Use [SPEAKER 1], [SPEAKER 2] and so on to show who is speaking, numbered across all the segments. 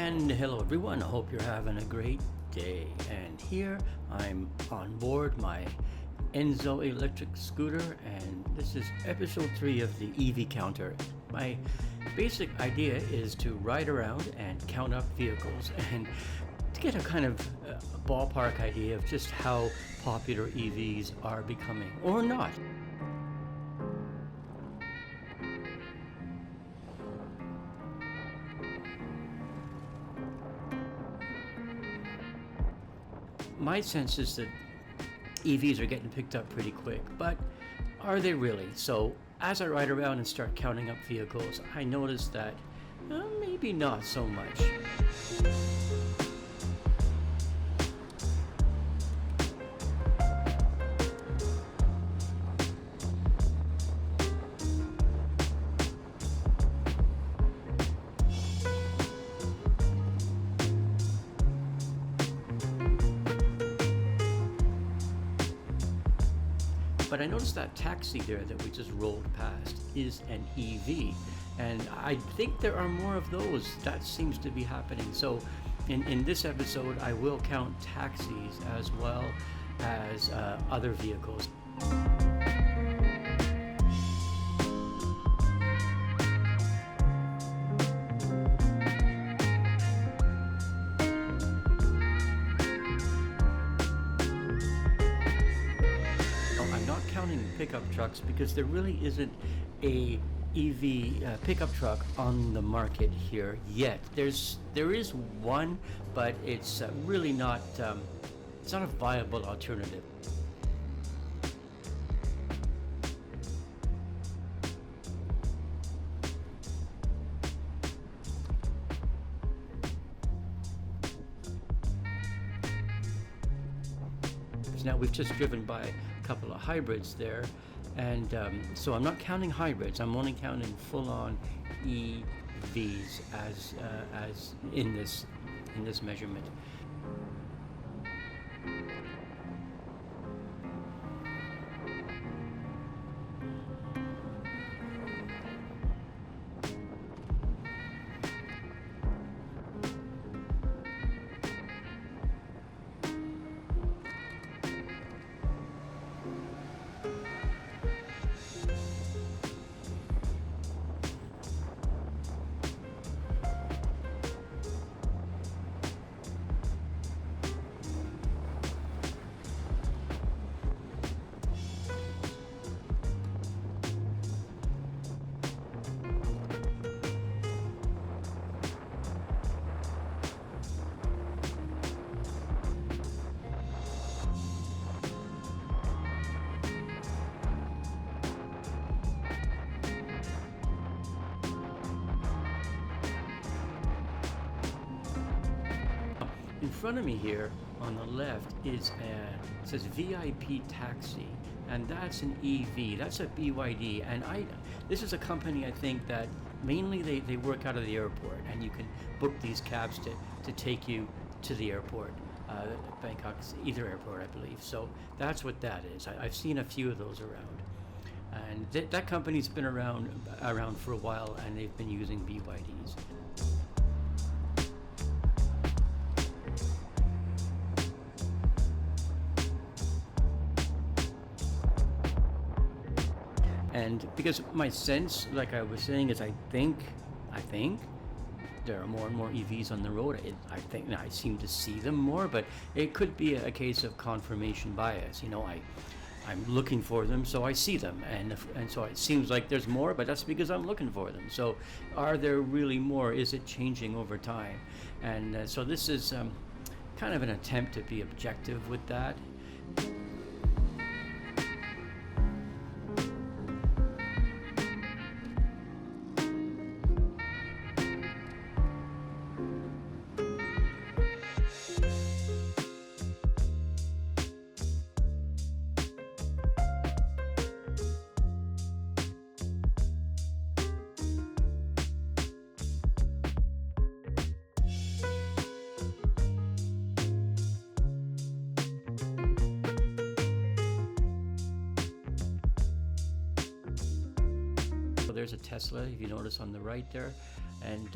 [SPEAKER 1] And hello everyone, I hope you're having a great day. And here I'm on board my Enzo electric scooter, and this is episode 3 of the EV counter. My basic idea is to ride around and count up vehicles and to get a kind of ballpark idea of just how popular EVs are becoming, or not. My sense is that EVs are getting picked up pretty quick, but are they really? So as I ride around and start counting up vehicles, I notice that maybe not so much. But I noticed that taxi there that we just rolled past is an EV, and I think there are more of those. That seems to be happening. So in this episode, I will count taxis as well as other vehicles. Pickup trucks, because there really isn't a EV pickup truck on the market here yet. There is one, but it's really not it's not a viable alternative. Now we've just driven by a couple of hybrids there, and so I'm not counting hybrids. I'm only counting full-on EVs as in this measurement. In front of me here on the left is it says VIP taxi, and that's an EV. That's a BYD, and this is a company I think that mainly they work out of the airport, and you can book these cabs to take you to the airport, Bangkok's either airport, I believe. So that's what that is. I've seen a few of those around, and that company's been around for a while, and they've been using BYDs. And because my sense, like I was saying, is I think there are more and more EVs on the road. I think I seem to see them more, but it could be a case of confirmation bias. You know, I'm looking for them, so I see them, and so it seems like there's more, but that's because I'm looking for them. So are there really more? Is it changing over time? And so this is kind of an attempt to be objective with that. there's a Tesla, if you notice on the right there. And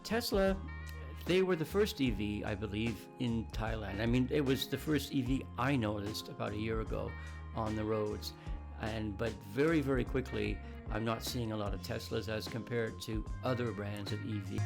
[SPEAKER 1] Tesla, They were the first EV, I believe, in Thailand. I mean, it was the first EV I noticed about a year ago on the roads. But very, very quickly, I'm not seeing a lot of Teslas as compared to other brands of EV.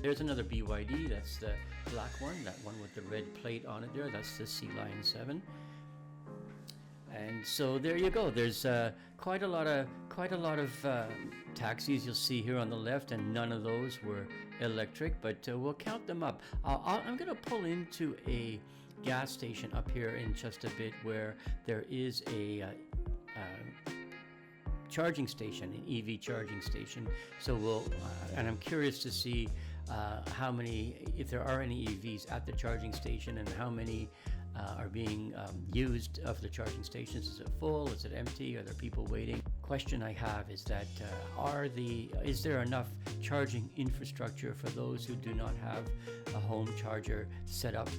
[SPEAKER 1] There's another BYD, that's the black one, that one with the red plate on it there, that's the Sealion 7. And so there you go, there's quite a lot of taxis you'll see here on the left, and none of those were electric, but we'll count them up. I'm going to pull into a gas station up here in just a bit where there is a charging station, an EV charging station. So and I'm curious to see how many, if there are any EVs at the charging station, and how many are being used of the charging stations. Is it full? Is it empty? Are there people waiting? Question I have is that is there enough charging infrastructure for those who do not have a home charger set up?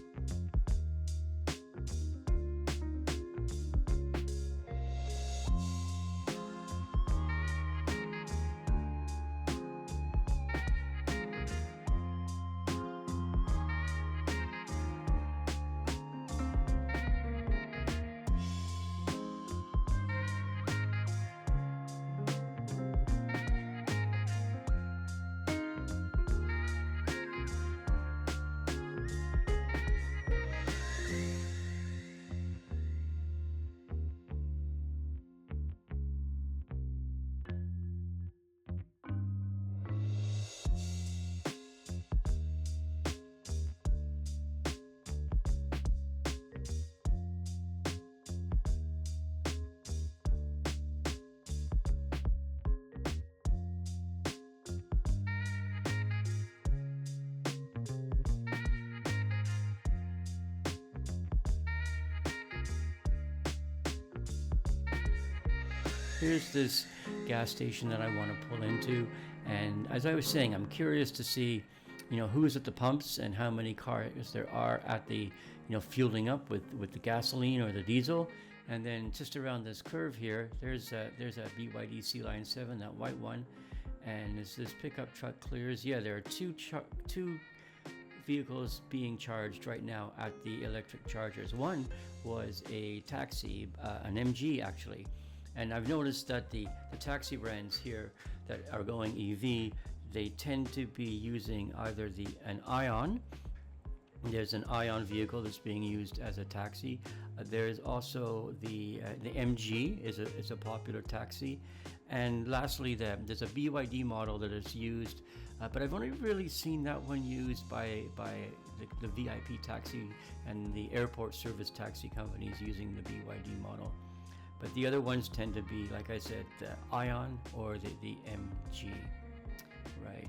[SPEAKER 1] Here's this gas station that I want to pull into, and as I was saying, I'm curious to see, who's at the pumps and how many cars there are at the, fueling up with the gasoline or the diesel. And then just around this curve here, there's a BYD Sealion 7, that white one, and as this pickup truck clears, there are two vehicles being charged right now at the electric chargers. One was a taxi, an MG actually. And I've noticed that the taxi brands here that are going EV, they tend to be using either an Ion. There's an Ion vehicle that's being used as a taxi. There's also the MG is a popular taxi. And lastly, there's a BYD model that is used, but I've only really seen that one used by the VIP taxi and the airport service taxi companies using the BYD model. But the other ones tend to be, like I said, the Ion or the MG, right?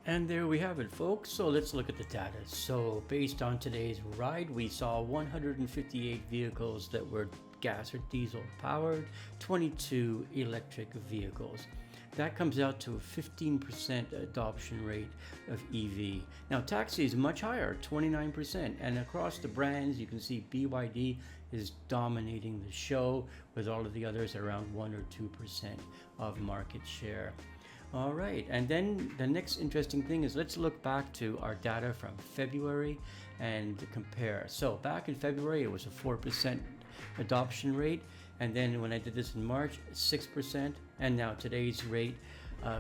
[SPEAKER 1] And there we have it, folks. So let's look at the data. So based on today's ride, we saw 158 vehicles that were gas or diesel powered, 22 electric vehicles. That comes out to a 15% adoption rate of EV. Now taxi is much higher, 29%, and across the brands you can see BYD is dominating the show, with all of the others around 1 or 2% of market share. All right, and then the next interesting thing is, let's look back to our data from February and compare. So back in February, it was a 4% adoption rate, and then when I did this in March, 6%, and now today's rate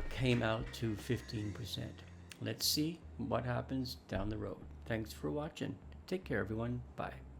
[SPEAKER 1] came out to 15%. Let's see what happens down the road. Thanks for watching. Take care, everyone. Bye.